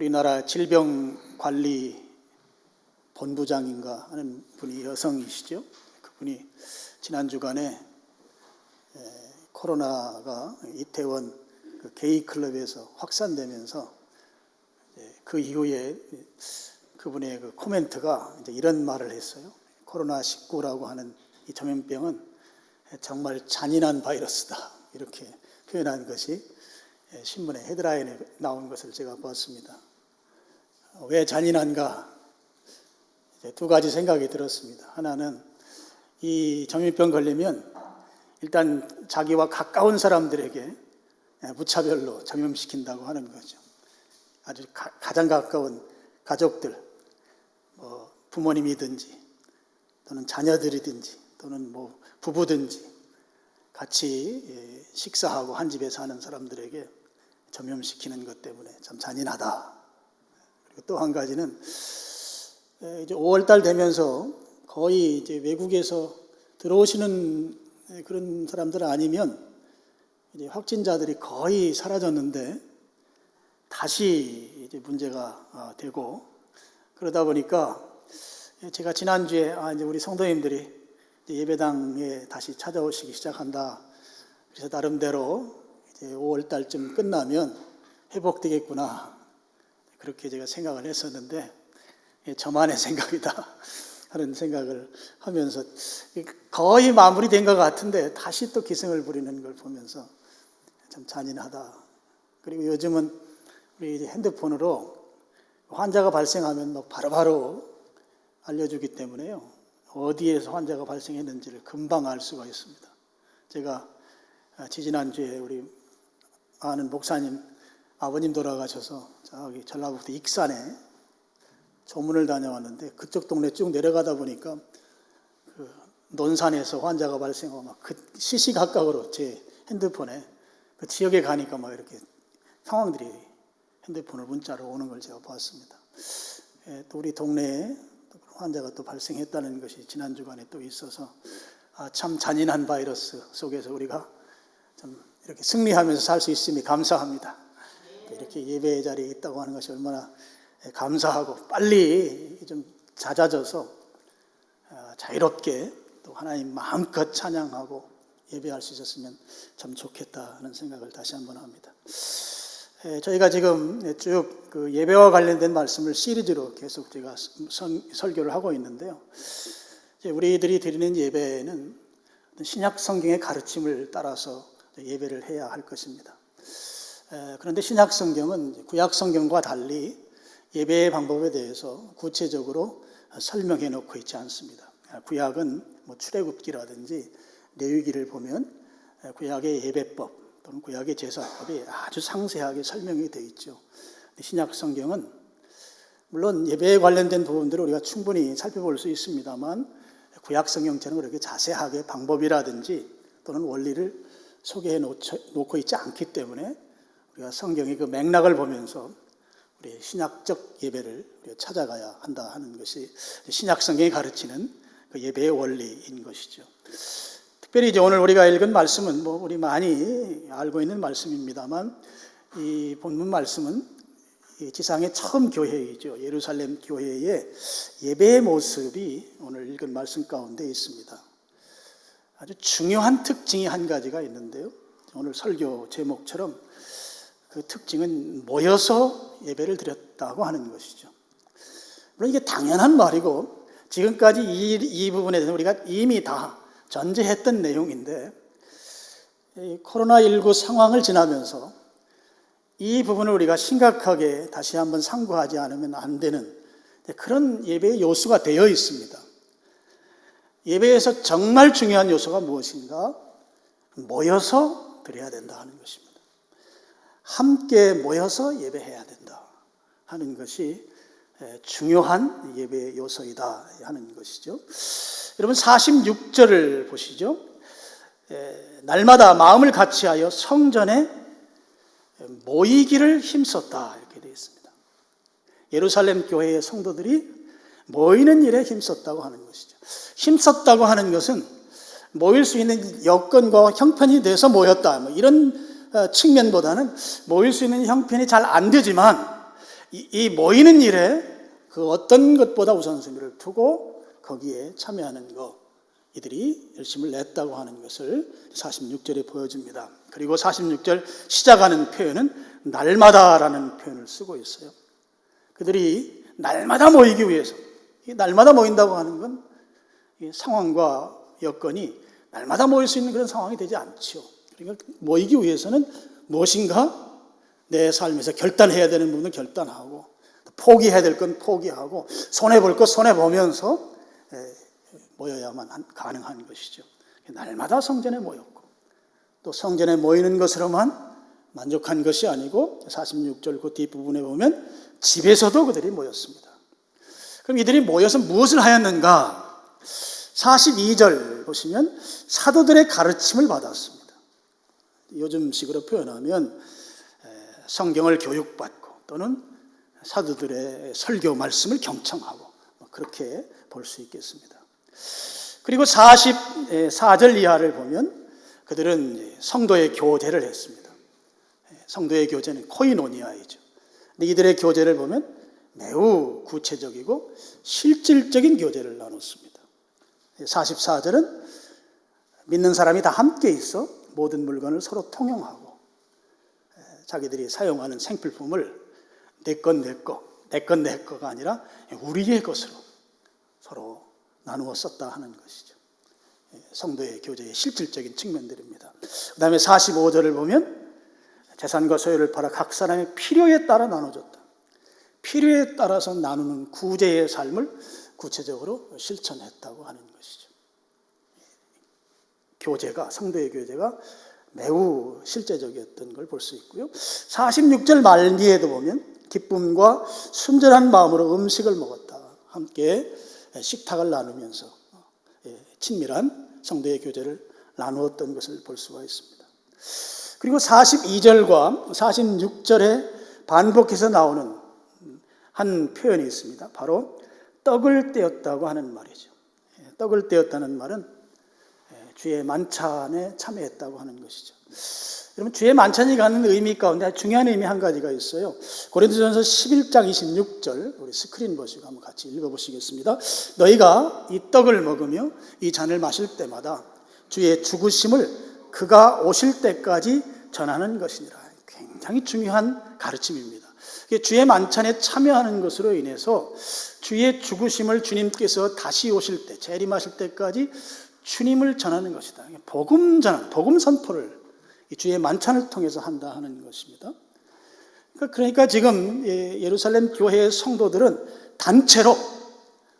우리나라 질병관리본부장인가 하는 분이 여성이시죠. 그분이 지난 주간에 코로나가 이태원 그 게이클럽에서 확산되면서 그 이후에 그분의 그 코멘트가 이제 이런 말을 했어요. 코로나19라고 하는 이 전염병은 정말 잔인한 바이러스다, 이렇게 표현한 것이 신문의 헤드라인에 나온 것을 제가 보았습니다. 왜 잔인한가? 두 가지 생각이 들었습니다. 하나는 이 전염병 걸리면 일단 자기와 가까운 사람들에게 무차별로 전염시킨다고 하는 거죠. 아주 가장 가까운 가족들, 부모님이든지 또는 자녀들이든지 또는 부부든지 같이 식사하고 한 집에 사는 사람들에게 전염시키는 것 때문에 참 잔인하다. 그리고 또 한 가지는 이제 5월달 되면서 거의 이제 외국에서 들어오시는 그런 사람들 아니면 이제 확진자들이 거의 사라졌는데 다시 이제 문제가 되고, 그러다 보니까 제가 지난주에 이제 우리 성도님들이 예배당에 다시 찾아오시기 시작한다. 그래서 나름대로 이제 5월 달쯤 끝나면 회복되겠구나, 그렇게 제가 생각을 했었는데 저만의 생각이다 하는 생각을 하면서 거의 마무리된 것 같은데 다시 또 기승을 부리는 걸 보면서 참 잔인하다. 그리고 요즘은 우리 핸드폰으로 환자가 발생하면 바로바로 알려주기 때문에요, 어디에서 환자가 발생했는지를 금방 알 수가 있습니다. 제가 지지난주에 우리 아는 목사님 아버님 돌아가셔서 저기 전라북도 익산에 조문을 다녀왔는데 그쪽 동네 쭉 내려가다 보니까 그 논산에서 환자가 발생하고 막 그 시시각각으로 제 핸드폰에 그 지역에 가니까 막 이렇게 상황들이 핸드폰을 문자로 오는 걸 제가 보았습니다. 또 우리 동네에 환자가 또 발생했다는 것이 지난 주간에 또 있어서 참 잔인한 바이러스 속에서 우리가 좀 이렇게 승리하면서 살 수 있음이 감사합니다. 이렇게 예배의 자리에 있다고 하는 것이 얼마나 감사하고 빨리 좀 잦아져서 자유롭게 또 하나님 마음껏 찬양하고 예배할 수 있었으면 참 좋겠다 하는 생각을 다시 한번 합니다. 저희가 지금 쭉 그 예배와 관련된 말씀을 시리즈로 계속 제가 설교를 하고 있는데요. 우리들이 드리는 예배는 신약 성경의 가르침을 따라서 예배를 해야 할 것입니다. 그런데 신약 성경은 구약 성경과 달리 예배의 방법에 대해서 구체적으로 설명해 놓고 있지 않습니다. 구약은 출애굽기라든지 레위기를 보면 구약의 예배법 또는 구약의 제사법이 아주 상세하게 설명이 되어 있죠. 신약 성경은 물론 예배에 관련된 부분들을 우리가 충분히 살펴볼 수 있습니다만 구약 성경처럼 그렇게 자세하게 방법이라든지 또는 원리를 소개해 놓고 있지 않기 때문에 우리가 성경의 그 맥락을 보면서 우리 신약적 예배를 우리가 찾아가야 한다 하는 것이 신약 성경이 가르치는 그 예배의 원리인 것이죠. 특별히 이제 오늘 우리가 읽은 말씀은 우리 많이 알고 있는 말씀입니다만 이 본문 말씀은 지상의 처음 교회이죠. 예루살렘 교회의 예배의 모습이 오늘 읽은 말씀 가운데 있습니다. 아주 중요한 특징이 한 가지가 있는데요. 오늘 설교 제목처럼 그 특징은 모여서 예배를 드렸다고 하는 것이죠. 물론 이게 당연한 말이고 지금까지 이 부분에 대해서 우리가 이미 다 전제했던 내용인데 코로나19 상황을 지나면서 이 부분을 우리가 심각하게 다시 한번 상고하지 않으면 안 되는 그런 예배의 요소가 되어 있습니다. 예배에서 정말 중요한 요소가 무엇인가? 모여서 드려야 된다 하는 것입니다. 함께 모여서 예배해야 된다 하는 것이 중요한 예배의 요소이다 하는 것이죠. 여러분 46절을 보시죠. 날마다 마음을 같이하여 성전에 모이기를 힘썼다 이렇게 되어 있습니다. 예루살렘 교회의 성도들이 모이는 일에 힘썼다고 하는 것이죠. 힘썼다고 하는 것은 모일 수 있는 여건과 형편이 돼서 모였다 이런 측면보다는 모일 수 있는 형편이 잘 안 되지만 이 모이는 일에 그 어떤 것보다 우선순위를 두고 거기에 참여하는 것, 이들이 열심을 냈다고 하는 것을 46절에 보여줍니다. 그리고 46절 시작하는 표현은 날마다라는 표현을 쓰고 있어요. 그들이 날마다 모이기 위해서, 날마다 모인다고 하는 건 상황과 여건이 날마다 모일 수 있는 그런 상황이 되지 않죠. 그러니까 모이기 위해서는 무엇인가 내 삶에서 결단해야 되는 부분은 결단하고, 포기해야 될 건 포기하고, 손해볼 것 손해보면서 모여야만 가능한 것이죠. 날마다 성전에 모였고, 또 성전에 모이는 것으로만 만족한 것이 아니고 46절 그 뒷부분에 보면 집에서도 그들이 모였습니다. 그럼 이들이 모여서 무엇을 하였는가? 42절 보시면 사도들의 가르침을 받았습니다. 요즘식으로 표현하면 성경을 교육받고 또는 사도들의 설교 말씀을 경청하고, 그렇게 볼 수 있겠습니다. 그리고 44절 이하를 보면 그들은 성도의 교제를 했습니다. 성도의 교제는 코이노니아이죠. 근데 이들의 교제를 보면 매우 구체적이고 실질적인 교제를 나눴습니다. 44절은 믿는 사람이 다 함께 있어 모든 물건을 서로 통용하고, 자기들이 사용하는 생필품을 내 건 내 거, 내 건 내 거가 아니라 우리의 것으로 서로 나누어 썼다 하는 것이죠. 성도의 교제의 실질적인 측면들입니다. 그 다음에 45절을 보면 재산과 소유를 팔아 각 사람의 필요에 따라 나눠줬다. 필요에 따라서 나누는 구제의 삶을 구체적으로 실천했다고 하는 것이죠. 교제가, 성도의 교제가 매우 실제적이었던 걸 볼 수 있고요. 46절 말미에도 보면 기쁨과 순전한 마음으로 음식을 먹었다. 함께 식탁을 나누면서 친밀한 성도의 교제를 나누었던 것을 볼 수가 있습니다. 그리고 42절과 46절에 반복해서 나오는 한 표현이 있습니다. 바로 떡을 떼었다고 하는 말이죠. 떡을 떼었다는 말은 주의 만찬에 참여했다고 하는 것이죠. 여러분, 주의 만찬이 갖는 의미 가운데 중요한 의미 한 가지가 있어요. 고린도전서 11장 26절, 우리 스크린 보시고 한번 같이 읽어보시겠습니다. 너희가 이 떡을 먹으며 이 잔을 마실 때마다 주의 죽으심을 그가 오실 때까지 전하는 것이니라. 굉장히 중요한 가르침입니다. 주의 만찬에 참여하는 것으로 인해서 주의 죽으심을 주님께서 다시 오실 때, 재림하실 때까지 주님을 전하는 것이다. 복음 전환, 복음 선포를 주의 만찬을 통해서 한다 하는 것입니다. 그러니까 지금 예루살렘 교회의 성도들은 단체로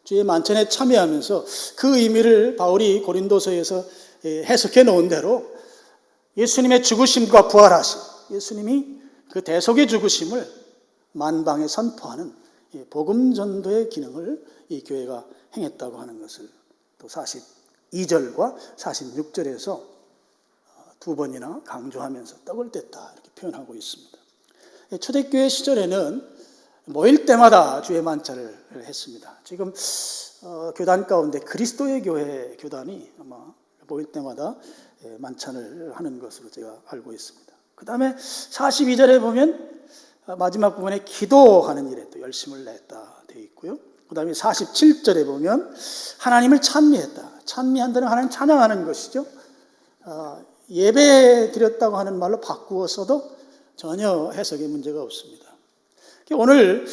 주의 만찬에 참여하면서 그 의미를 바울이 고린도서에서 해석해 놓은 대로 예수님의 죽으심과 부활하심, 예수님이 그 대속의 죽으심을 만방에 선포하는 복음 전도의 기능을 이 교회가 행했다고 하는 것을 또 42절과 46절에서 두 번이나 강조하면서 떡을 뗐다 이렇게 표현하고 있습니다. 초대교회 시절에는 모일 때마다 주의 만찬을 했습니다. 지금 교단 가운데 그리스도의 교회 교단이 아마 모일 때마다 만찬을 하는 것으로 제가 알고 있습니다. 그 다음에 42절에 보면 마지막 부분에 기도하는 일에 또 열심을 냈다 되어 있고요. 그 다음에 47절에 보면 하나님을 찬미했다. 찬미한다는 하나님 찬양하는 것이죠. 예배 드렸다고 하는 말로 바꾸었어도 전혀 해석에 문제가 없습니다. 오늘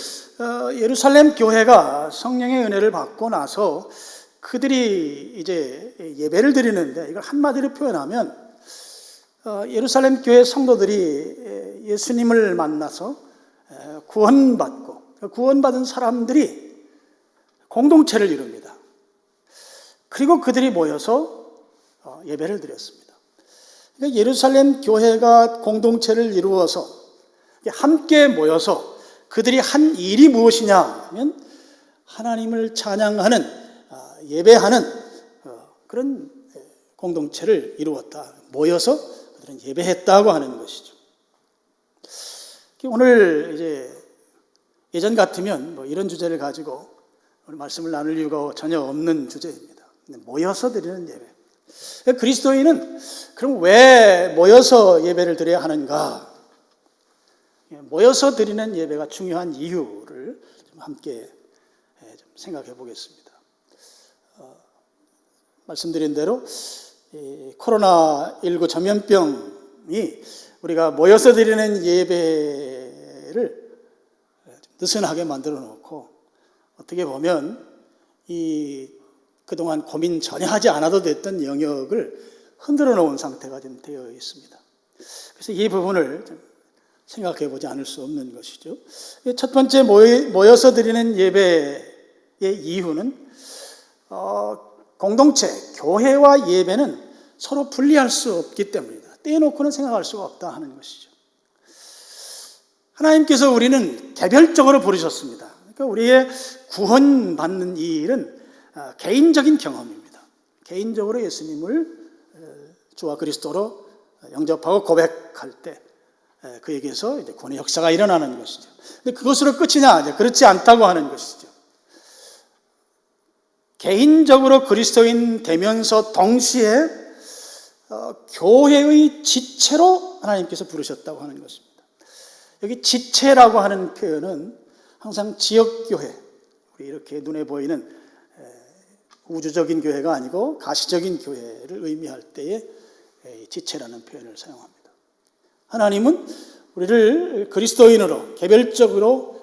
예루살렘 교회가 성령의 은혜를 받고 나서 그들이 이제 예배를 드리는데, 이걸 한마디로 표현하면 예루살렘 교회 성도들이 예수님을 만나서 구원받고 구원받은 사람들이 공동체를 이룹니다. 그리고 그들이 모여서 예배를 드렸습니다. 그러니까 예루살렘 교회가 공동체를 이루어서 함께 모여서 그들이 한 일이 무엇이냐 하면 하나님을 찬양하는, 예배하는 그런 공동체를 이루었다. 모여서 그들은 예배했다고 하는 것이죠. 오늘 이제 예전 같으면 이런 주제를 가지고 오늘 말씀을 나눌 이유가 전혀 없는 주제입니다. 모여서 드리는 예배. 그리스도인은 그럼 왜 모여서 예배를 드려야 하는가? 모여서 드리는 예배가 중요한 이유를 좀 함께 좀 생각해 보겠습니다. 말씀드린 대로 코로나19 전염병이 우리가 모여서 드리는 예배를 느슨하게 만들어 놓고 어떻게 보면 그동안 고민 전혀 하지 않아도 됐던 영역을 흔들어 놓은 상태가 좀 되어 있습니다. 그래서 이 부분을 좀 생각해 보지 않을 수 없는 것이죠. 첫 번째 모여서 드리는 예배의 이유는 공동체, 교회와 예배는 서로 분리할 수 없기 때문입니다. 떼놓고는 생각할 수가 없다 하는 것이죠. 하나님께서 우리는 개별적으로 부르셨습니다. 그러니까 우리의 구원받는 이 일은 개인적인 경험입니다. 개인적으로 예수님을 주와 그리스도로 영접하고 고백할 때 그에게서 이제 구원의 역사가 일어나는 것이죠. 근데 그것으로 끝이냐? 그렇지 않다고 하는 것이죠. 개인적으로 그리스도인 되면서 동시에 교회의 지체로 하나님께서 부르셨다고 하는 것입니다. 여기 지체라고 하는 표현은 항상 지역교회, 우리 이렇게 눈에 보이는 우주적인 교회가 아니고 가시적인 교회를 의미할 때에 지체라는 표현을 사용합니다. 하나님은 우리를 그리스도인으로 개별적으로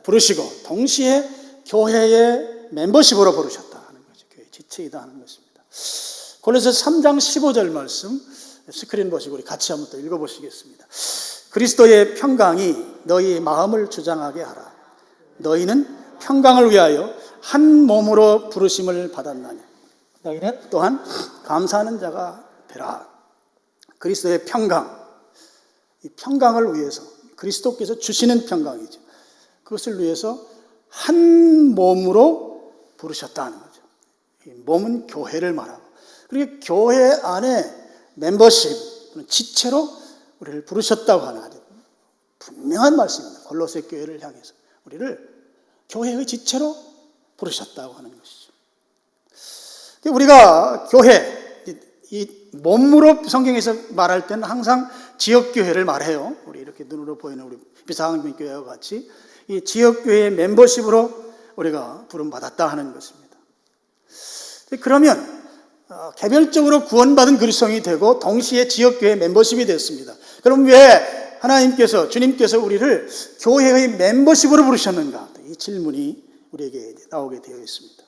부르시고 동시에 교회의 멤버십으로 부르셨다 하는 거죠. 교회 지체이다 하는 것입니다. 골로새서 3장 15절 말씀 스크린 보시고 우리 같이 한번 또 읽어보시겠습니다. 그리스도의 평강이 너희 마음을 주장하게 하라. 너희는 평강을 위하여 한 몸으로 부르심을 받았나니 너희는 또한 감사하는 자가 되라. 그리스도의 평강, 이 평강을 위해서 그리스도께서 주시는 평강이죠. 그것을 위해서 한 몸으로 부르셨다는 거죠. 이 몸은 교회를 말하고 그리고 교회 안에 멤버십, 지체로 우리를 부르셨다고 하는 아주 분명한 말씀입니다. 골로새 교회를 향해서 우리를 교회의 지체로 부르셨다고 하는 것이죠. 우리가 교회, 이 몸으로 성경에서 말할 때는 항상 지역교회를 말해요. 우리 이렇게 눈으로 보이는 우리 비상민교회와 같이 이 지역교회의 멤버십으로 우리가 부름받았다 하는 것입니다. 그러면 개별적으로 구원받은 그리스도인이 되고 동시에 지역교회 멤버십이 됐습니다. 그럼 왜 하나님께서, 주님께서 우리를 교회의 멤버십으로 부르셨는가? 이 질문이 우리에게 나오게 되어 있습니다.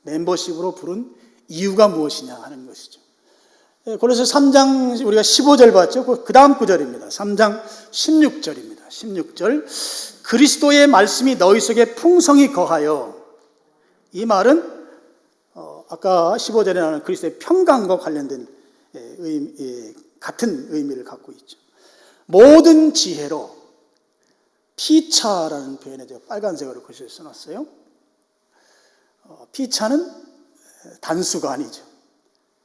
멤버십으로 부른 이유가 무엇이냐 하는 것이죠. 골로새 3장 우리가 15절 봤죠? 그 다음 구절입니다. 3장 16절입니다. 16절 그리스도의 말씀이 너희 속에 풍성히 거하여, 이 말은 아까 15절에 나오는 그리스도의 평강과 관련된 같은 의미를 갖고 있죠. 모든 지혜로, 피차라는 표현에 제가 빨간색으로 글씨를 써놨어요. 피차는 단수가 아니죠.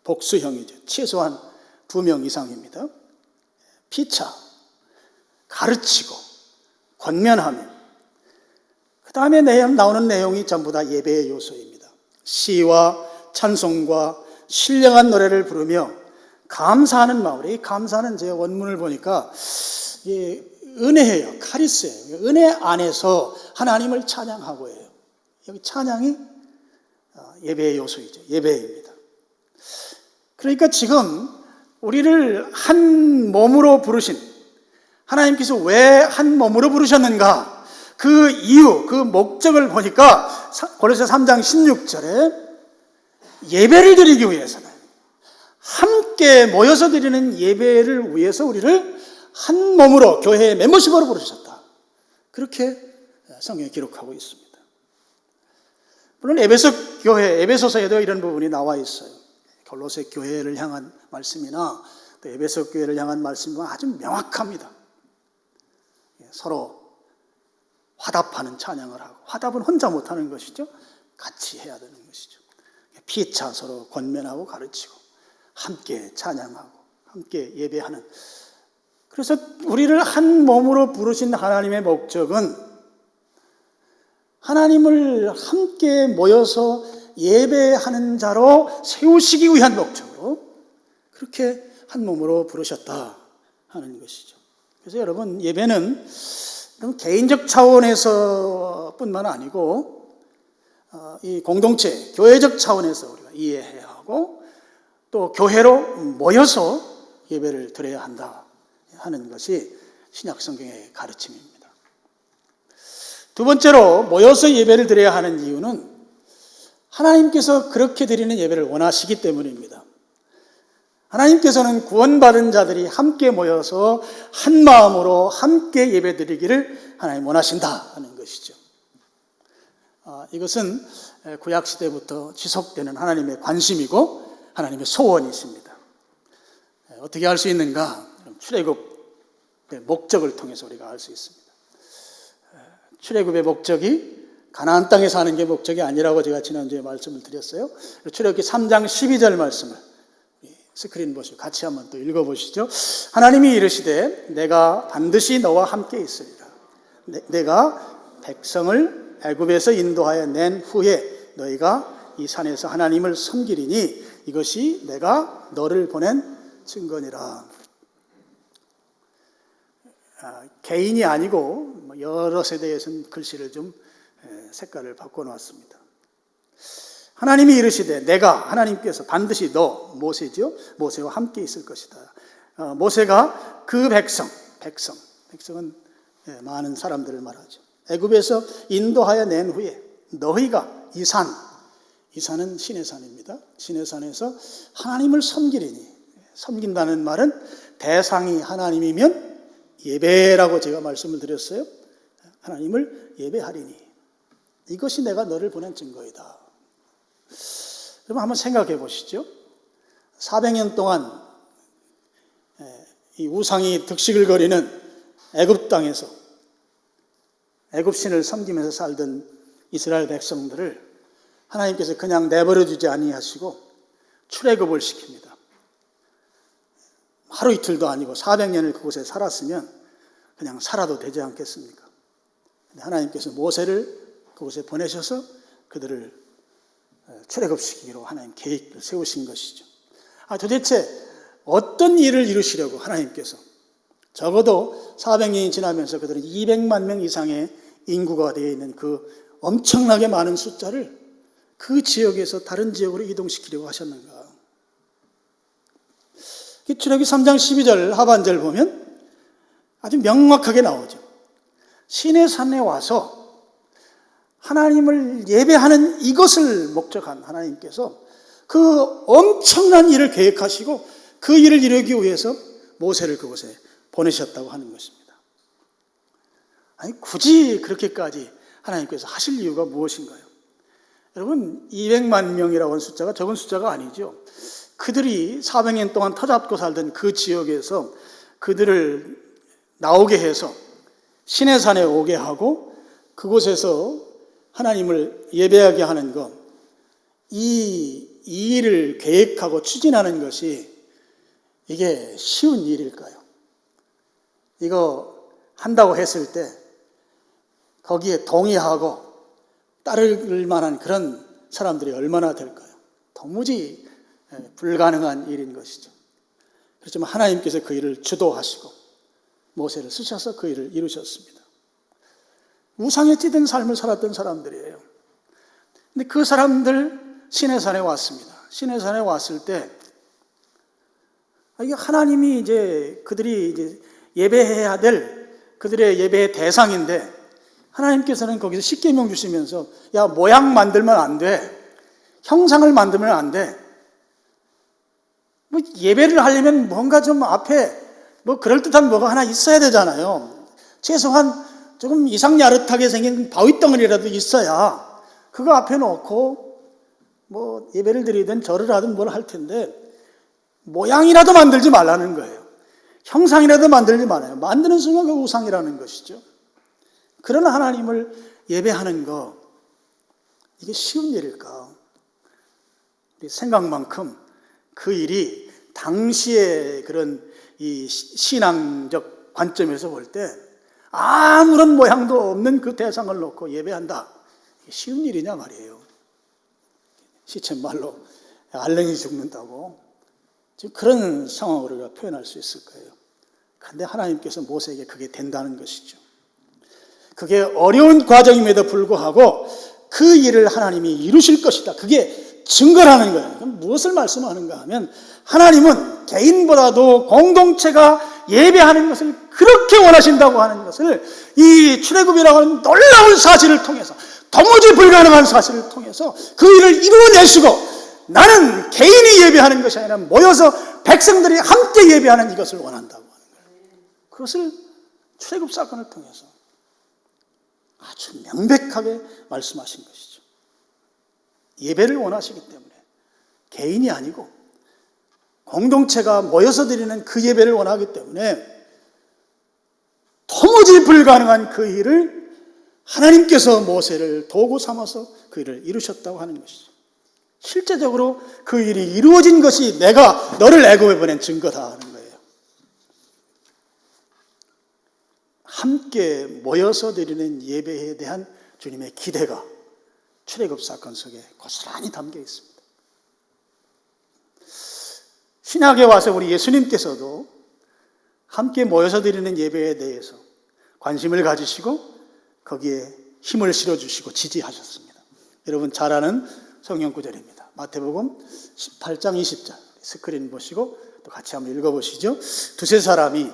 복수형이죠. 최소한 2명 이상입니다. 피차, 가르치고 권면하며, 그 다음에 나오는 내용이 전부 다 예배의 요소입니다. 시와 찬송과 신령한 노래를 부르며 감사하는 마음으로, 이 감사는 제 원문을 보니까 은혜예요. 카리스예요. 은혜 안에서 하나님을 찬양하고 해요. 여기 찬양이 예배의 요소이죠. 예배입니다. 그러니까 지금 우리를 한 몸으로 부르신 하나님께서 왜 한 몸으로 부르셨는가? 그 이유, 그 목적을 보니까 골로새 3장 16절에 예배를 드리기 위해서는, 함께 모여서 드리는 예배를 위해서 우리를 한 몸으로 교회의 멤버십으로 부르셨다. 그렇게 성경에 기록하고 있습니다. 물론 에베소서에도 이런 부분이 나와 있어요. 골로새 교회를 향한 말씀이나 또 에베소 교회를 향한 말씀은 아주 명확합니다. 서로 화답하는 찬양을 하고, 화답은 혼자 못하는 것이죠. 같이 해야 되는 것이죠. 피차 서로 권면하고 가르치고 함께 찬양하고 함께 예배하는, 그래서 우리를 한 몸으로 부르신 하나님의 목적은 하나님을 함께 모여서 예배하는 자로 세우시기 위한 목적으로 그렇게 한 몸으로 부르셨다 하는 것이죠. 그래서 여러분, 예배는 개인적 차원에서뿐만 아니고 이 공동체, 교회적 차원에서 우리가 이해해야 하고 또 교회로 모여서 예배를 드려야 한다 하는 것이 신약 성경의 가르침입니다. 두 번째로 모여서 예배를 드려야 하는 이유는 하나님께서 그렇게 드리는 예배를 원하시기 때문입니다. 하나님께서는 구원받은 자들이 함께 모여서 한 마음으로 함께 예배 드리기를 하나님 원하신다 하는 것이죠. 이것은 구약시대부터 지속되는 하나님의 관심이고 하나님의 소원이십니다. 어떻게 알 수 있는가? 출애굽의 목적을 통해서 우리가 알 수 있습니다. 출애굽의 목적이 가나안 땅에 사는 게 목적이 아니라고 제가 지난주에 말씀을 드렸어요. 출애굽기 3장 12절 말씀을 스크린 보시고 같이 한번 또 읽어보시죠. 하나님이 이르시되 내가 반드시 너와 함께 있으리라. 내가 백성을 애굽에서 인도하여 낸 후에 너희가 이 산에서 하나님을 섬기리니 이것이 내가 너를 보낸 증거니라. 개인이 아니고 여러 세대에서는 글씨를 좀 색깔을 바꿔놨습니다. 하나님이 이르시되 내가 하나님께서 반드시 너 모세죠? 모세와 함께 있을 것이다. 모세가 그 백성은 많은 사람들을 말하죠. 애굽에서 인도하여 낸 후에 너희가 이 산은 신의 산입니다. 신의 산에서 하나님을 섬기리니, 섬긴다는 말은 대상이 하나님이면 예배라고 제가 말씀을 드렸어요. 하나님을 예배하리니 이것이 내가 너를 보낸 증거이다. 여러분 한번 생각해 보시죠. 400년 동안 이 우상이 득식을 거리는 애굽 땅에서 애굽 신을 섬기면서 살던 이스라엘 백성들을 하나님께서 그냥 내버려 두지 아니하시고 출애굽을 시킵니다. 하루 이틀도 아니고 400년을 그곳에 살았으면 그냥 살아도 되지 않겠습니까? 하나님께서 모세를 그곳에 보내셔서 그들을 출애굽시키기로 하나님 계획을 세우신 것이죠. 도대체 어떤 일을 이루시려고 하나님께서 적어도 400년이 지나면서 그들은 200만 명 이상의 인구가 되어 있는 그 엄청나게 많은 숫자를 그 지역에서 다른 지역으로 이동시키려고 하셨는가? 출애굽기 3장 12절 하반절 보면 아주 명확하게 나오죠. 신의 산에 와서 하나님을 예배하는 이것을 목적한 하나님께서 그 엄청난 일을 계획하시고 그 일을 이루기 위해서 모세를 그곳에 보내셨다고 하는 것입니다. 아니 굳이 그렇게까지 하나님께서 하실 이유가 무엇인가요? 여러분 200만 명이라고 하는 숫자가 적은 숫자가 아니죠. 그들이 400년 동안 터잡고 살던 그 지역에서 그들을 나오게 해서 신의 산에 오게 하고 그곳에서 하나님을 예배하게 하는 것, 이 일을 계획하고 추진하는 것이 이게 쉬운 일일까요? 이거 한다고 했을 때 거기에 동의하고 따를 만한 그런 사람들이 얼마나 될까요? 도무지 불가능한 일인 것이죠. 그렇지만 하나님께서 그 일을 주도하시고 모세를 쓰셔서 그 일을 이루셨습니다. 우상에 찌든 삶을 살았던 사람들이에요. 근데 그 사람들 신의 산에 왔습니다. 신의 산에 왔을 때 이게 하나님이 이제 그들이 이제 예배해야 될 그들의 예배의 대상인데 하나님께서는 거기서 십계명 주시면서 야 모양 만들면 안 돼. 형상을 만들면 안 돼. 뭐 예배를 하려면 뭔가 좀 앞에 뭐 그럴듯한 뭐가 하나 있어야 되잖아요. 최소한 조금 이상야릇하게 생긴 바위덩어리라도 있어야 그거 앞에 놓고 뭐 예배를 드리든 절을 하든 뭘 할 텐데 모양이라도 만들지 말라는 거예요. 형상이라도 만들지 말아요. 만드는 순간 그 우상이라는 것이죠. 그런 하나님을 예배하는 거 이게 쉬운 일일까? 우리 생각만큼 그 일이 당시의 그런 이 신앙적 관점에서 볼 때 아무런 모양도 없는 그 대상을 놓고 예배한다. 이게 쉬운 일이냐 말이에요. 시쳇말로 알랭이 죽는다고 지금 그런 상황으로 우리가 표현할 수 있을 거예요. 그런데 하나님께서 모세에게 그게 된다는 것이죠. 그게 어려운 과정임에도 불구하고 그 일을 하나님이 이루실 것이다. 그게 증거라는 거예요. 그럼 무엇을 말씀하는가 하면 하나님은 개인보다도 공동체가 예배하는 것을 그렇게 원하신다고 하는 것을 이 출애굽이라고 하는 놀라운 사실을 통해서, 도무지 불가능한 사실을 통해서 그 일을 이루어내시고, 나는 개인이 예배하는 것이 아니라 모여서 백성들이 함께 예배하는 이것을 원한다고 하는 거예요. 그것을 출애굽 사건을 통해서 아주 명백하게 말씀하신 것이죠. 예배를 원하시기 때문에 개인이 아니고 공동체가 모여서 드리는 그 예배를 원하기 때문에 도무지 불가능한 그 일을 하나님께서 모세를 도구 삼아서 그 일을 이루셨다고 하는 것이죠. 실제적으로 그 일이 이루어진 것이 내가 너를 애굽에 보낸 증거다 하는 거예요. 함께 모여서 드리는 예배에 대한 주님의 기대가 출애굽 사건 속에 고스란히 담겨 있습니다. 신약에 와서 우리 예수님께서도 함께 모여서 드리는 예배에 대해서 관심을 가지시고 거기에 힘을 실어주시고 지지하셨습니다. 여러분 잘 아는 성경 구절입니다. 마태복음 18장 20절 스크린 보시고 또 같이 한번 읽어보시죠. 두세 사람이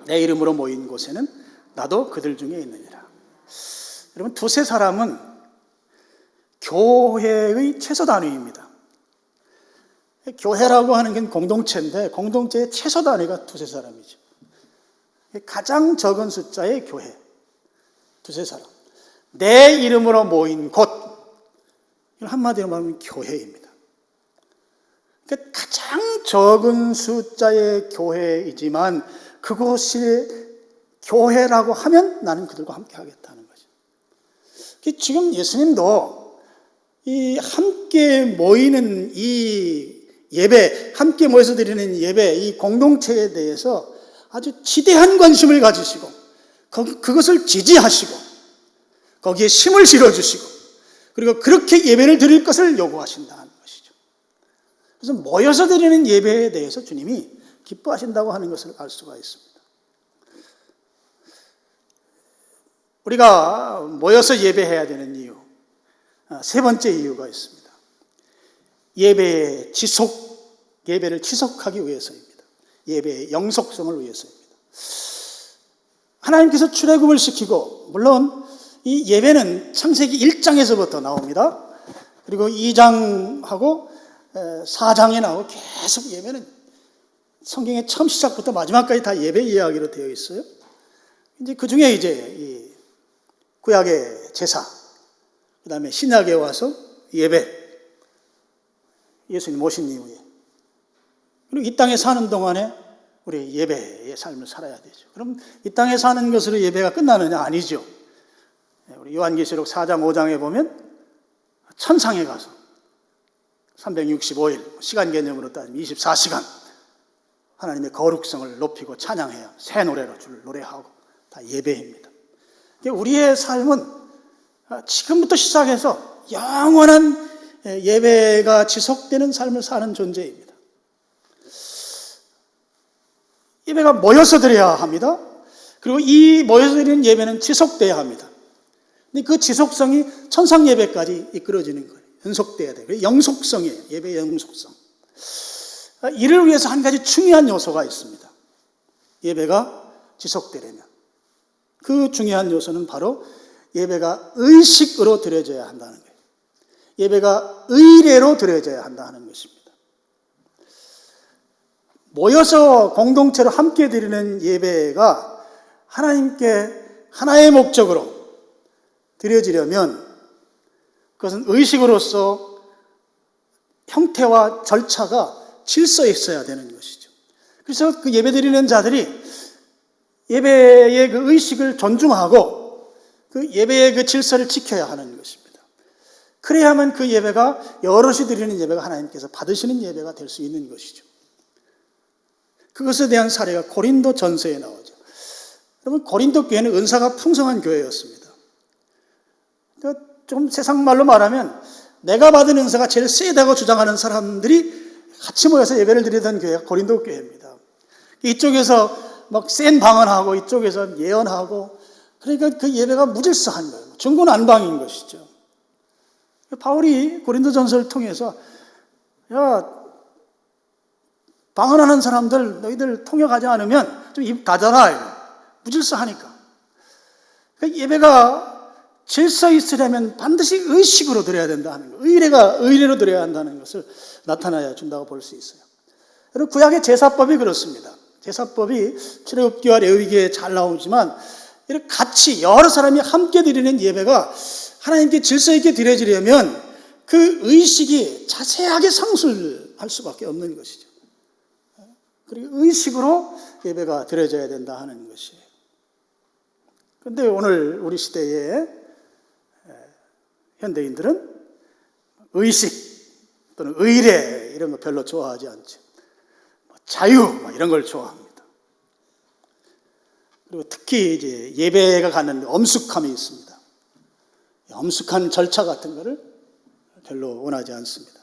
내 이름으로 모인 곳에는 나도 그들 중에 있느니라. 여러분 두세 사람은 교회의 최소 단위입니다. 교회라고 하는 건 공동체인데 공동체의 최소 단위가 두세 사람이죠. 가장 적은 숫자의 교회, 두세 사람. 내 이름으로 모인 곳, 한마디로 말하면 교회입니다. 그러니까 가장 적은 숫자의 교회이지만 그곳이 교회라고 하면 나는 그들과 함께 하겠다는 거죠. 지금 예수님도 이 함께 모이는 이 예배, 함께 모여서 드리는 예배, 이 공동체에 대해서 아주 지대한 관심을 가지시고 그것을 지지하시고 거기에 힘을 실어주시고 그리고 그렇게 예배를 드릴 것을 요구하신다는 것이죠. 그래서 모여서 드리는 예배에 대해서 주님이 기뻐하신다고 하는 것을 알 수가 있습니다. 우리가 모여서 예배해야 되는 이유, 세 번째 이유가 있습니다. 예배를 지속하기 위해서입니다. 예배의 영속성을 위해서입니다. 하나님께서 출애굽을 시키고, 물론 이 예배는 창세기 1장에서부터 나옵니다. 그리고 2장하고 4장에 나오고 계속 예배는 성경의 처음 시작부터 마지막까지 다 예배 이야기로 되어 있어요. 이제 그 중에 이제 이 구약의 제사, 그 다음에 신약에 와서 예배, 예수님 오신 이후에, 그리고 이 땅에 사는 동안에 우리 예배의 삶을 살아야 되죠. 그럼 이 땅에 사는 것으로 예배가 끝나느냐? 아니죠. 우리 요한계시록 4장 5장에 보면 천상에 가서 365일 시간 개념으로 따지면 24시간 하나님의 거룩성을 높이고 찬양해야 새 노래로 주를 노래하고 다 예배입니다. 우리의 삶은 지금부터 시작해서 영원한 예배가 지속되는 삶을 사는 존재입니다. 예배가 모여서 드려야 합니다. 그리고 이 모여서 드리는 예배는 지속돼야 합니다. 근데 그 지속성이 천상 예배까지 이끌어지는 거예요. 연속돼야 돼요. 영속성이에요. 예배의 영속성. 이를 위해서 한 가지 중요한 요소가 있습니다. 예배가 지속되려면. 그 중요한 요소는 바로 예배가 의식으로 드려져야 한다는 거예요. 예배가 의례로 드려져야 한다는 것입니다. 모여서 공동체로 함께 드리는 예배가 하나님께 하나의 목적으로 드려지려면 그것은 의식으로서 형태와 절차가 질서에 있어야 되는 것이죠. 그래서 그 예배 드리는 자들이 예배의 그 의식을 존중하고 그 예배의 그 질서를 지켜야 하는 것입니다. 그래야만 그 예배가 여럿이 드리는 예배가 하나님께서 받으시는 예배가 될 수 있는 것이죠. 그것에 대한 사례가 고린도 전서에 나오죠. 여러분, 고린도 교회는 은사가 풍성한 교회였습니다. 좀 세상 말로 말하면 내가 받은 은사가 제일 세다고 주장하는 사람들이 같이 모여서 예배를 드리던 교회가 고린도 교회입니다. 이쪽에서 막 센 방언하고 이쪽에서 예언하고, 그러니까 그 예배가 무질서한 거예요. 중구난방인 것이죠. 바울이 고린도전서를 통해서 야, 방언하는 사람들 너희들 통역하지 않으면 좀 입 닫아라. 무질서하니까. 그러니까 예배가 질서 있으려면 반드시 의식으로 드려야 된다는 거. 의례가 의례로 드려야 한다는 것을 나타나야 준다고 볼 수 있어요. 여러분, 구약의 제사법이 그렇습니다. 제사법이 출애굽기와 레위기에 잘 나오지만 이렇게 같이 여러 사람이 함께 드리는 예배가 하나님께 질서 있게 드려지려면 그 의식이 자세하게 상술할 수밖에 없는 것이죠. 그리고 의식으로 예배가 드려져야 된다 하는 것이에요. 그런데 오늘 우리 시대의 현대인들은 의식 또는 의례 이런 거 별로 좋아하지 않죠. 자유 이런 걸 좋아합니다. 그리고 특히 이제 예배가 가는 엄숙함이 있습니다. 엄숙한 절차 같은 거를 별로 원하지 않습니다.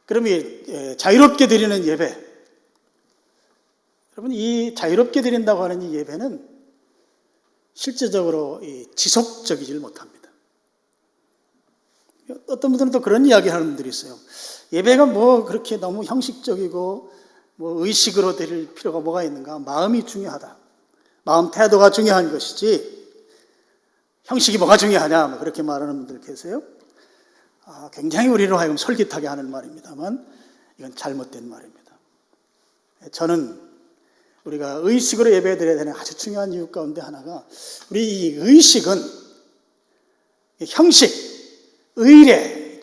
그러면 자유롭게 드리는 예배, 여러분 이 자유롭게 드린다고 하는 이 예배는 실제적으로 지속적이질 못합니다. 어떤 분들은 또 그런 이야기 하는 분들이 있어요. 예배가 뭐 그렇게 너무 형식적이고 뭐 의식으로 드릴 필요가 뭐가 있는가? 마음이 중요하다. 마음 태도가 중요한 것이지 형식이 뭐가 중요하냐? 뭐 그렇게 말하는 분들 계세요. 굉장히 우리로 하여금 솔깃하게 하는 말입니다만 이건 잘못된 말입니다. 저는 우리가 의식으로 예배 드려야 되는 아주 중요한 이유 가운데 하나가 우리 이 의식은 형식, 의례,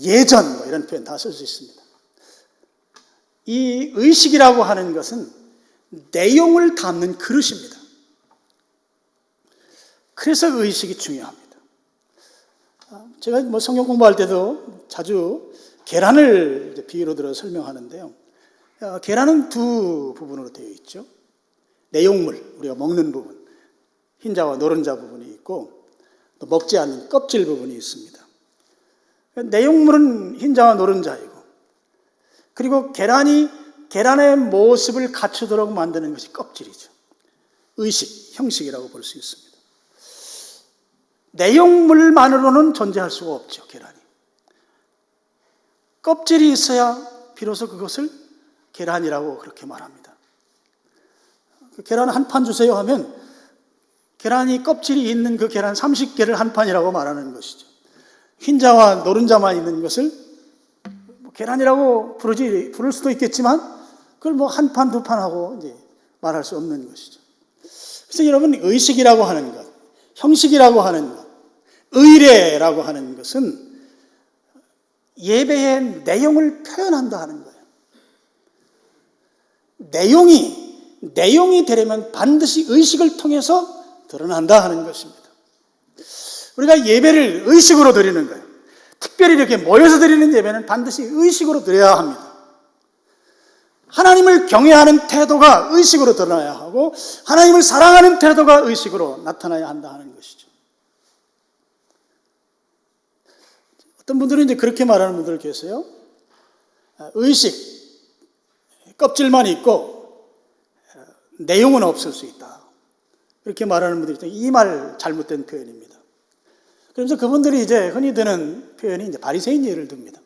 예전 뭐 이런 표현 다 쓸 수 있습니다. 이 의식이라고 하는 것은 내용을 담는 그릇입니다. 그래서 의식이 중요합니다. 제가 뭐 성경 공부할 때도 자주 계란을 비유로 들어 설명하는데요. 계란은 두 부분으로 되어 있죠. 내용물, 우리가 먹는 부분, 흰자와 노른자 부분이 있고 또 먹지 않는 껍질 부분이 있습니다. 내용물은 흰자와 노른자이고 그리고 계란의 모습을 갖추도록 만드는 것이 껍질이죠. 의식, 형식이라고 볼 수 있습니다. 내용물만으로는 존재할 수가 없죠, 계란이. 껍질이 있어야 비로소 그것을 계란이라고 그렇게 말합니다. 계란 한 판 주세요 하면 계란이 껍질이 있는 그 계란 30개를 한 판이라고 말하는 것이죠. 흰자와 노른자만 있는 것을 계란이라고 부를 수도 있겠지만 그걸 뭐 한 판, 두 판 하고 이제 말할 수 없는 것이죠. 그래서 여러분 의식이라고 하는 것, 형식이라고 하는 것, 의례라고 하는 것은 예배의 내용을 표현한다 하는 거예요. 내용이 되려면 반드시 의식을 통해서 드러난다 하는 것입니다. 우리가 예배를 의식으로 드리는 거예요. 특별히 이렇게 모여서 드리는 예배는 반드시 의식으로 드려야 합니다. 하나님을 경외하는 태도가 의식으로 드러나야 하고 하나님을 사랑하는 태도가 의식으로 나타나야 한다 하는 것이죠. 어떤 분들은 이제 그렇게 말하는 분들 계세요. 의식, 껍질만 있고 내용은 없을 수 있다. 이렇게 말하는 분들이 있어요. 이 말 잘못된 표현입니다. 그래서 그분들이 이제 흔히 드는 표현이 이제 바리새인 예를 듭니다.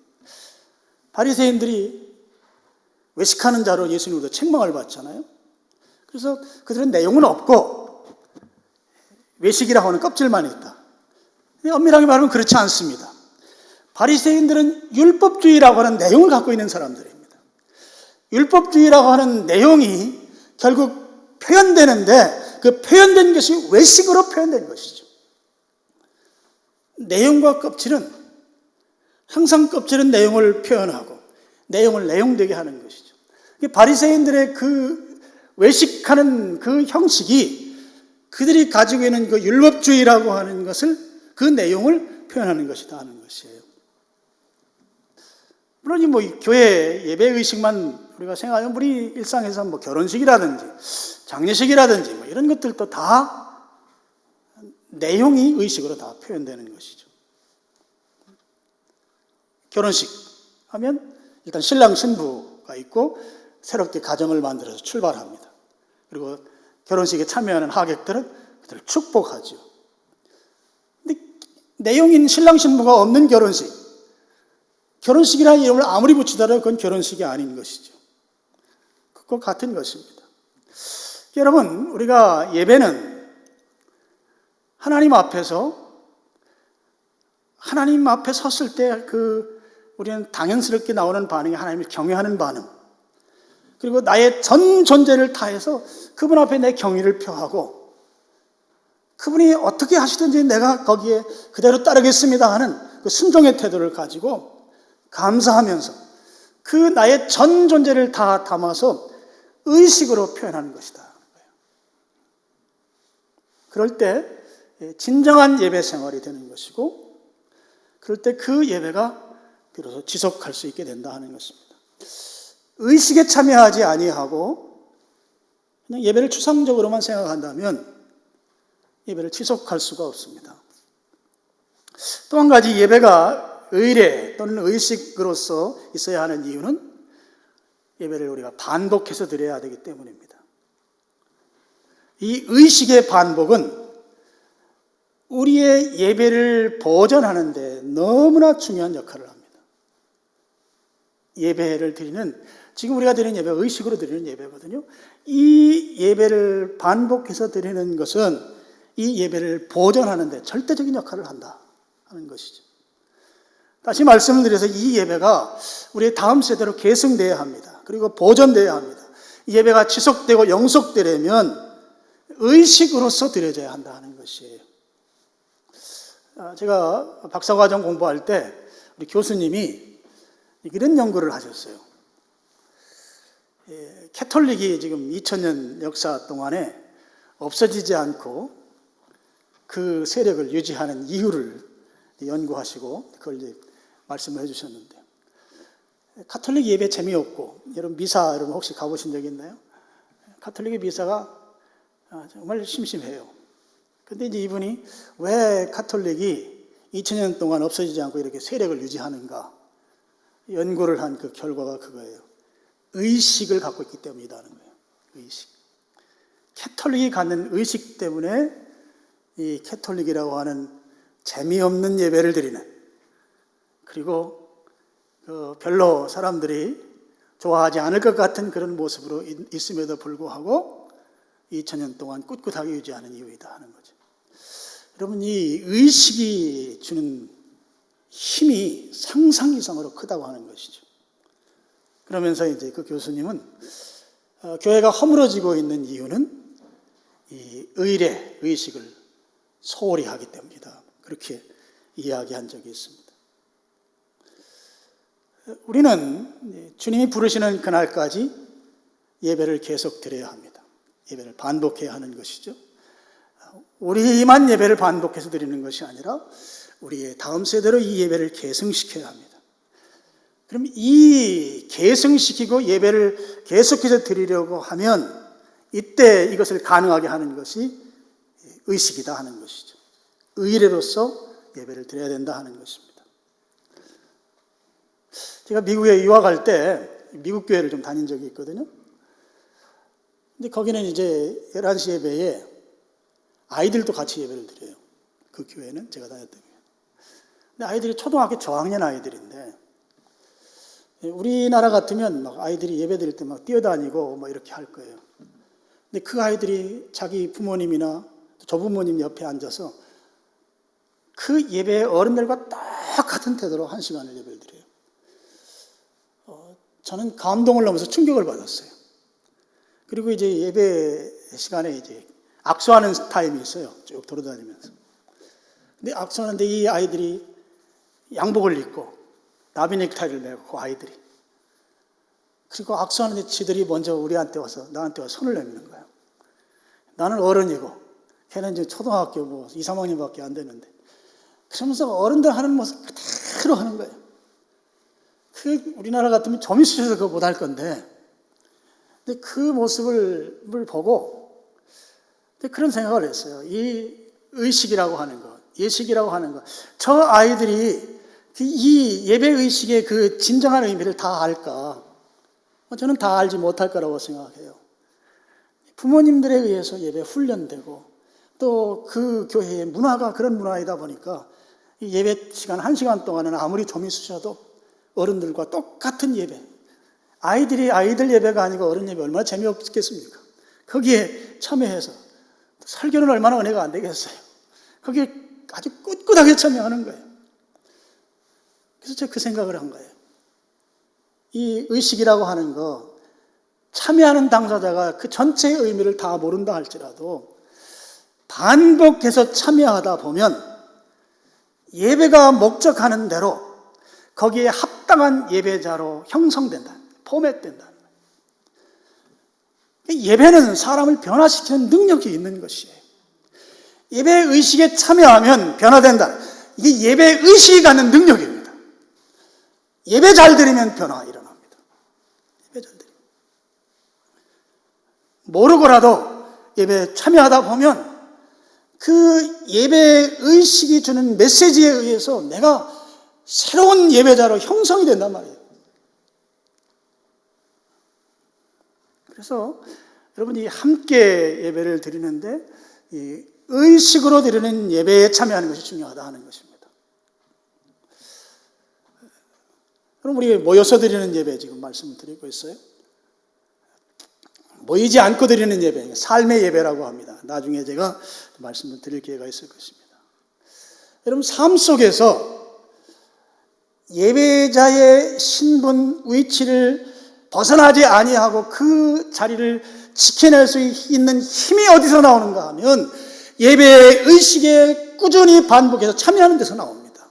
바리새인들이 외식하는 자로 예수님으로부터 책망을 받잖아요. 그래서 그들은 내용은 없고 외식이라고 하는 껍질만 있다. 엄밀하게 말하면 그렇지 않습니다. 바리새인들은 율법주의라고 하는 내용을 갖고 있는 사람들입니다. 율법주의라고 하는 내용이 결국 표현되는데 그 표현된 것이 외식으로 표현된 것이죠. 내용과 껍질은 항상 껍질은 내용을 표현하고 내용을 내용되게 하는 것이죠. 바리새인들의 그 외식하는 그 형식이 그들이 가지고 있는 그 율법주의라고 하는 것을 그 내용을 표현하는 것이다 하는 것이에요. 물론 이 뭐 교회 예배 의식만 우리가 생각하면 우리 일상에서 뭐 결혼식이라든지 장례식이라든지 뭐 이런 것들도 다 내용이 의식으로 다 표현되는 것이죠. 결혼식 하면 일단 신랑 신부가 있고 새롭게 가정을 만들어서 출발합니다. 그리고 결혼식에 참여하는 하객들은 그들을 축복하죠. 근데 내용인 신랑 신부가 없는 결혼식이라는 이름을 아무리 붙이더라도 그건 결혼식이 아닌 것이죠. 그거 같은 것입니다. 여러분, 우리가 예배는 하나님 앞에 섰을 때 우리는 당연스럽게 나오는 반응이 하나님을 경외하는 반응, 그리고 나의 전 존재를 다해서 그분 앞에 내 경의를 표하고 그분이 어떻게 하시든지 내가 거기에 그대로 따르겠습니다 하는 그 순종의 태도를 가지고 감사하면서 그 나의 전 존재를 다 담아서 의식으로 표현하는 것이다. 그럴 때 진정한 예배 생활이 되는 것이고, 그럴 때 그 예배가 비로소 지속할 수 있게 된다 하는 것입니다. 의식에 참여하지 아니하고 그냥 예배를 추상적으로만 생각한다면 예배를 지속할 수가 없습니다. 또 한 가지 예배가 의례 또는 의식으로서 있어야 하는 이유는 예배를 우리가 반복해서 드려야 되기 때문입니다. 이 의식의 반복은 우리의 예배를 보존하는 데 너무나 중요한 역할을 합니다. 예배를 드리는, 지금 우리가 드리는 예배가 의식으로 드리는 예배거든요. 이 예배를 반복해서 드리는 것은 이 예배를 보존하는 데 절대적인 역할을 한다 하는 것이죠. 다시 말씀을 드려서 이 예배가 우리의 다음 세대로 계승되어야 합니다. 그리고 보존되어야 합니다. 이 예배가 지속되고 영속되려면 의식으로서 드려져야 한다 하는 것이에요. 제가 박사과정 공부할 때 우리 교수님이 이런 연구를 하셨어요. 캐톨릭이 지금 2000년 역사 동안에 없어지지 않고 그 세력을 유지하는 이유를 연구하시고 그걸 이제 말씀을 해주셨는데, 가톨릭 예배 재미없고, 여러분 미사 여러분 혹시 가보신 적 있나요? 가톨릭의 미사가 정말 심심해요. 근데 이제 이분이 왜 가톨릭이 2000년 동안 없어지지 않고 이렇게 세력을 유지하는가 연구를 한 그 결과가 그거예요. 의식을 갖고 있기 때문이라는 거예요. 의식. 캐톨릭이 갖는 의식 때문에 이 캐톨릭이라고 하는 재미없는 예배를 드리는, 그리고 별로 사람들이 좋아하지 않을 것 같은 그런 모습으로 있음에도 불구하고 2000년 동안 꿋꿋하게 유지하는 이유이다 하는 거죠. 여러분, 이 의식이 주는 힘이 상상 이상으로 크다고 하는 것이죠. 그러면서 이제 그 교수님은 교회가 허물어지고 있는 이유는 이 의례, 의식을 소홀히 하기 때문이다. 그렇게 이야기한 적이 있습니다. 우리는 주님이 부르시는 그날까지 예배를 계속 드려야 합니다. 예배를 반복해야 하는 것이죠. 우리만 예배를 반복해서 드리는 것이 아니라 우리의 다음 세대로 이 예배를 계승시켜야 합니다. 그럼 이 계승시키고 예배를 계속해서 드리려고 하면 이때 이것을 가능하게 하는 것이 의식이다 하는 것이죠. 의례로서 예배를 드려야 된다 하는 것입니다. 제가 미국에 유학할 때 미국 교회를 좀 다닌 적이 있거든요. 근데 거기는 이제 11시 예배에 아이들도 같이 예배를 드려요. 그 교회는 제가 다녔던 교회. 근데 아이들이 초등학교 저학년 아이들인데, 우리나라 같으면 막 아이들이 예배 드릴 때 막 뛰어다니고 막 이렇게 할 거예요. 근데 그 아이들이 자기 부모님이나 조부모님 옆에 앉아서 그 예배 어른들과 똑같은 태도로 1시간을 예배를 드려요. 저는 감동을 넘어서 충격을 받았어요. 그리고 이제 예배 시간에 이제 악수하는 타임이 있어요. 쭉 돌아다니면서. 근데 악수하는데 이 아이들이 양복을 입고 나비 넥타이를 메고 그 아이들이. 그리고 악수하는데 지들이 먼저 나한테 와서 손을 내미는 거예요. 나는 어른이고 걔는 이제 초등학교 2, 3학년밖에 안 되는데, 그러면서 어른들 하는 모습 그대로 하는 거예요. 그 우리나라 같으면 좀 있으셔서 그거 못할 건데, 근데 그 모습을 보고 그런 생각을 했어요. 이 의식이라고 하는 것, 예식이라고 하는 것, 저 아이들이 이 예배 의식의 그 진정한 의미를 다 알까? 저는 다 알지 못할 거라고 생각해요. 부모님들에 의해서 예배 훈련되고 또 그 교회의 문화가 그런 문화이다 보니까 이 예배 시간 1시간 동안은 아무리 좀 있으셔도 어른들과 똑같은 예배, 아이들 예배가 아니고 어른 예배 얼마나 재미없겠습니까? 거기에 참여해서 설교는 얼마나 은혜가 안 되겠어요. 거기에 아주 꿋꿋하게 참여하는 거예요. 그래서 제가 그 생각을 한 거예요. 이 의식이라고 하는 거 참여하는 당사자가 그 전체의 의미를 다 모른다 할지라도 반복해서 참여하다 보면 예배가 목적하는 대로 거기에 합당한 예배자로 형성된다, 포맷된다. 예배는 사람을 변화시키는 능력이 있는 것이에요. 예배 의식에 참여하면 변화된다. 이게 예배 의식이 갖는 능력입니다. 예배 잘 드리면 변화 일어납니다. 예배 잘 드리면. 모르고라도 예배에 참여하다 보면 그 예배 의식이 주는 메시지에 의해서 내가 새로운 예배자로 형성이 된단 말이에요. 그래서 여러분이 함께 예배를 드리는데 이 의식으로 드리는 예배에 참여하는 것이 중요하다 하는 것입니다. 그럼 우리 모여서 드리는 예배 지금 말씀을 드리고 있어요. 모이지 않고 드리는 예배, 삶의 예배라고 합니다. 나중에 제가 말씀을 드릴 기회가 있을 것입니다. 여러분 삶 속에서 예배자의 신분, 위치를 벗어나지 아니하고 그 자리를 지켜낼 수 있는 힘이 어디서 나오는가 하면 예배의 의식에 꾸준히 반복해서 참여하는 데서 나옵니다.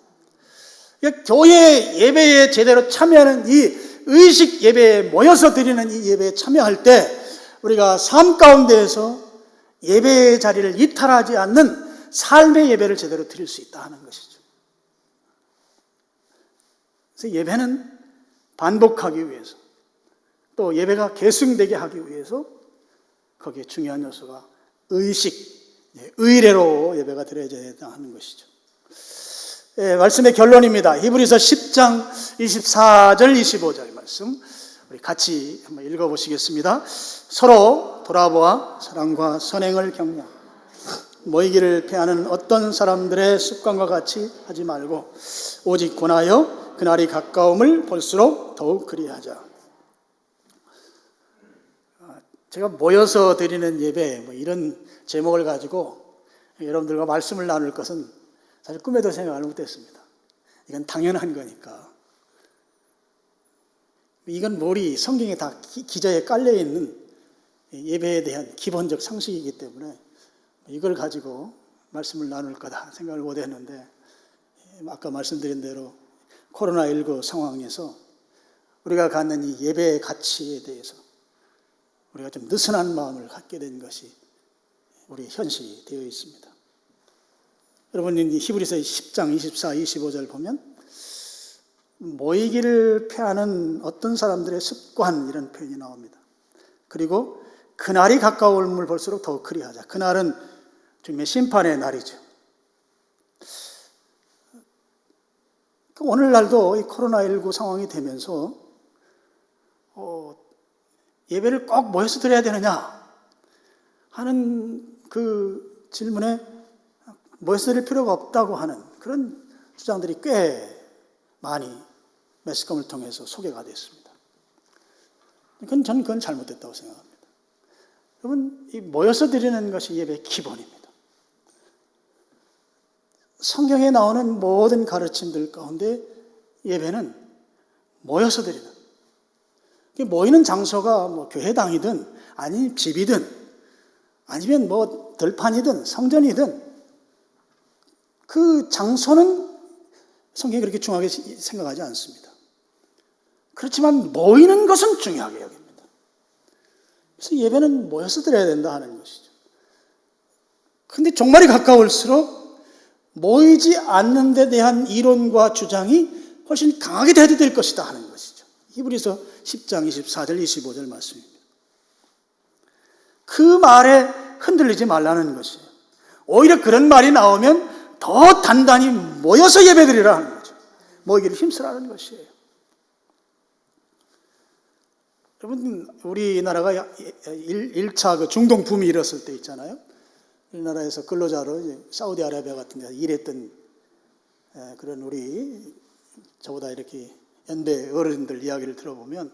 교회 예배에 제대로 참여하는 이 의식 예배에 모여서 드리는 이 예배에 참여할 때 우리가 삶 가운데에서 예배의 자리를 이탈하지 않는 삶의 예배를 제대로 드릴 수 있다 하는 것이죠. 그래서 예배는 반복하기 위해서 또 예배가 계승되게 하기 위해서 거기에 중요한 요소가 의식, 의례로 예배가 드려져야 하는 것이죠. 말씀의 결론입니다. 히브리서 10장 24절 25절 말씀 우리 같이 한번 읽어보시겠습니다. 서로 돌아보아 사랑과 선행을 격려, 모이기를 패하는 어떤 사람들의 습관과 같이 하지 말고 오직 권하여 그날이 가까움을 볼수록 더욱 그리하자. 제가 모여서 드리는 예배 이런 제목을 가지고 여러분들과 말씀을 나눌 것은 사실 꿈에도 생각을 못했습니다. 이건 당연한 거니까. 이건 성경에 다 기저에 깔려있는 예배에 대한 기본적 상식이기 때문에 이걸 가지고 말씀을 나눌 거다 생각을 못했는데 아까 말씀드린 대로 코로나19 상황에서 우리가 갖는 이 예배의 가치에 대해서 우리가 좀 느슨한 마음을 갖게 된 것이 우리 현실이 되어 있습니다. 여러분 히브리서 10장 24, 25절 보면 모이기를 패하는 어떤 사람들의 습관 이런 표현이 나옵니다. 그리고 그날이 가까움을 볼수록 더욱 그리하자. 그날은 주님의 심판의 날이죠. 오늘날도 이 코로나19 상황이 되면서 예배를 꼭 모여서 드려야 되느냐 하는 그 질문에 모여서 드릴 필요가 없다고 하는 그런 주장들이 꽤 많이 매스컴을 통해서 소개가 됐습니다. 저는 그건 잘못됐다고 생각합니다. 여러분, 이 모여서 드리는 것이 예배의 기본입니다. 성경에 나오는 모든 가르침들 가운데 예배는 모여서 드리는, 모이는 장소가 교회당이든 아니면 집이든 아니면 들판이든 성전이든 그 장소는 성경이 그렇게 중요하게 생각하지 않습니다. 그렇지만 모이는 것은 중요하게 여깁니다. 그래서 예배는 모여서 드려야 된다 하는 것이죠. 그런데 종말이 가까울수록 모이지 않는 데 대한 이론과 주장이 훨씬 강하게 대두될 것이다 하는 것이죠. 히브리서 10장 24절 25절 말씀입니다. 그 말에 흔들리지 말라는 것이에요. 오히려 그런 말이 나오면 더 단단히 모여서 예배드리라 하는 거죠. 모이기를 힘쓰라는 것이에요. 여러분, 우리나라가 1차 그 중동 붐이 일었을 때 있잖아요. 우리나라에서 근로자로 이제 사우디아라비아 같은 데서 일했던 그런 우리 저보다 이렇게 연배 어른들 이야기를 들어보면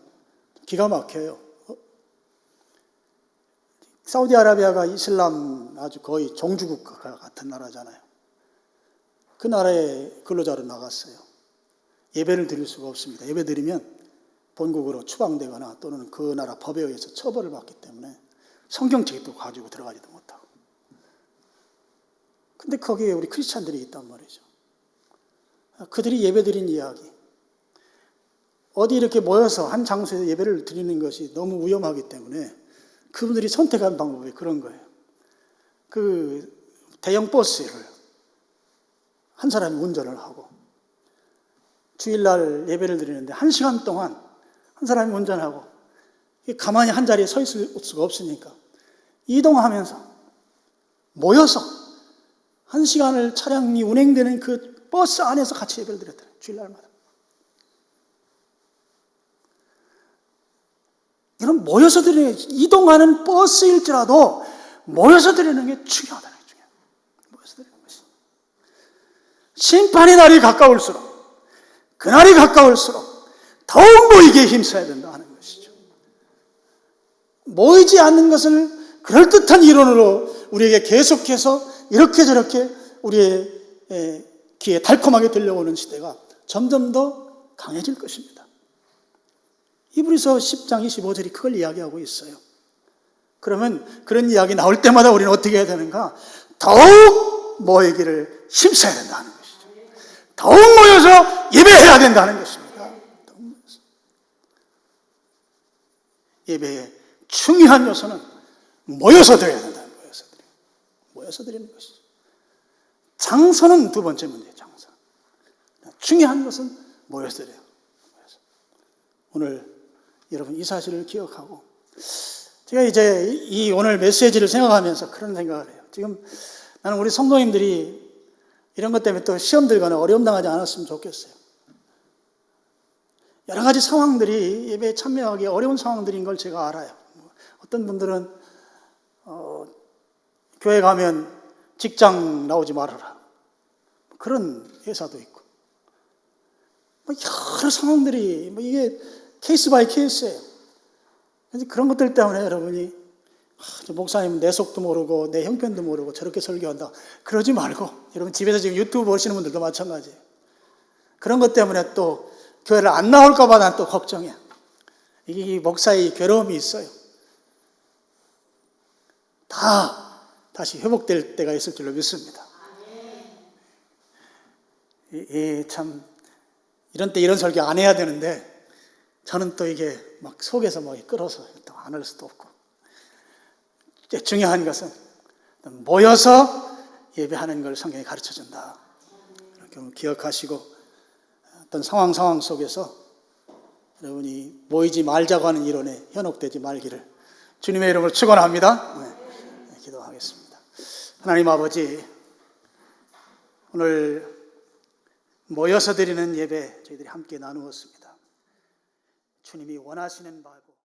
기가 막혀요. 사우디아라비아가 이슬람 아주 거의 종주국가 같은 나라잖아요. 그 나라에 근로자로 나갔어요. 예배를 드릴 수가 없습니다. 예배 드리면 본국으로 추방되거나 또는 그 나라 법에 의해서 처벌을 받기 때문에 성경책도 가지고 들어가지도 못하고. 근데 거기에 우리 크리스찬들이 있단 말이죠. 그들이 예배 드린 이야기. 어디 이렇게 모여서 한 장소에서 예배를 드리는 것이 너무 위험하기 때문에 그분들이 선택한 방법이 그런 거예요. 그 대형 버스를 한 사람이 운전을 하고 주일날 예배를 드리는데 1시간 동안 한 사람이 운전하고 가만히 한 자리에 서 있을 수가 없으니까 이동하면서 모여서 1시간을 차량이 운행되는 그 버스 안에서 같이 예배를 드렸더래요. 주일날마다. 이런 모여서 드리는 게, 이동하는 버스일지라도 모여서 드리는 게 중요하다는 거예요. 모여서 드리는 것이. 심판의 날이 가까울수록, 그날이 가까울수록 더욱 모이기에 힘써야 된다 하는 것이죠. 모이지 않는 것을 그럴듯한 이론으로 우리에게 계속해서 이렇게 저렇게 우리의 귀에 달콤하게 들려오는 시대가 점점 더 강해질 것입니다. 히브리서 10장 25절이 그걸 이야기하고 있어요. 그러면 그런 이야기 나올 때마다 우리는 어떻게 해야 되는가? 더욱 모이기를 힘써야 된다는 것이죠. 더욱 모여서 예배해야 된다는 것입니다. 예배의 중요한 요소는 모여서 드려야 된다. 모여서 드리는 것이죠. 장소는 두 번째 문제예요. 장소. 중요한 것은 모여서 드려요. 오늘 여러분 이 사실을 기억하고 제가 이제 이 오늘 메시지를 생각하면서 그런 생각을 해요. 지금 나는 우리 성도님들이 이런 것 때문에 또 시험 들거나 어려움 당하지 않았으면 좋겠어요. 여러 가지 상황들이 예배에 참여하기 어려운 상황들인 걸 제가 알아요. 어떤 분들은 교회 가면 직장 나오지 말아라. 그런 회사도 있고. 여러 상황들이 이게 케이스 바이 케이스예요. 그래서 그런 것들 때문에 여러분이 목사님은 내 속도 모르고 내 형편도 모르고 저렇게 설교한다. 그러지 말고 여러분 집에서 지금 유튜브 보시는 분들도 마찬가지예요. 그런 것 때문에 또 교회를 안 나올까 봐 난 또 걱정해. 이게 목사의 괴로움이 있어요. 다 다시 회복될 때가 있을 줄로 믿습니다. 참 이런 때 이런 설교 안 해야 되는데 저는 또 이게 막 속에서 막 끌어서 또 안 할 수도 없고. 중요한 것은 모여서 예배하는 걸 성경이 가르쳐준다. 이렇게 기억하시고 어떤 상황 속에서 여러분이 모이지 말자고 하는 이론에 현혹되지 말기를 주님의 이름으로 축원합니다. 네, 기도하겠습니다. 하나님 아버지, 오늘 모여서 드리는 예배 저희들이 함께 나누었습니다. 주님이 원하시는 바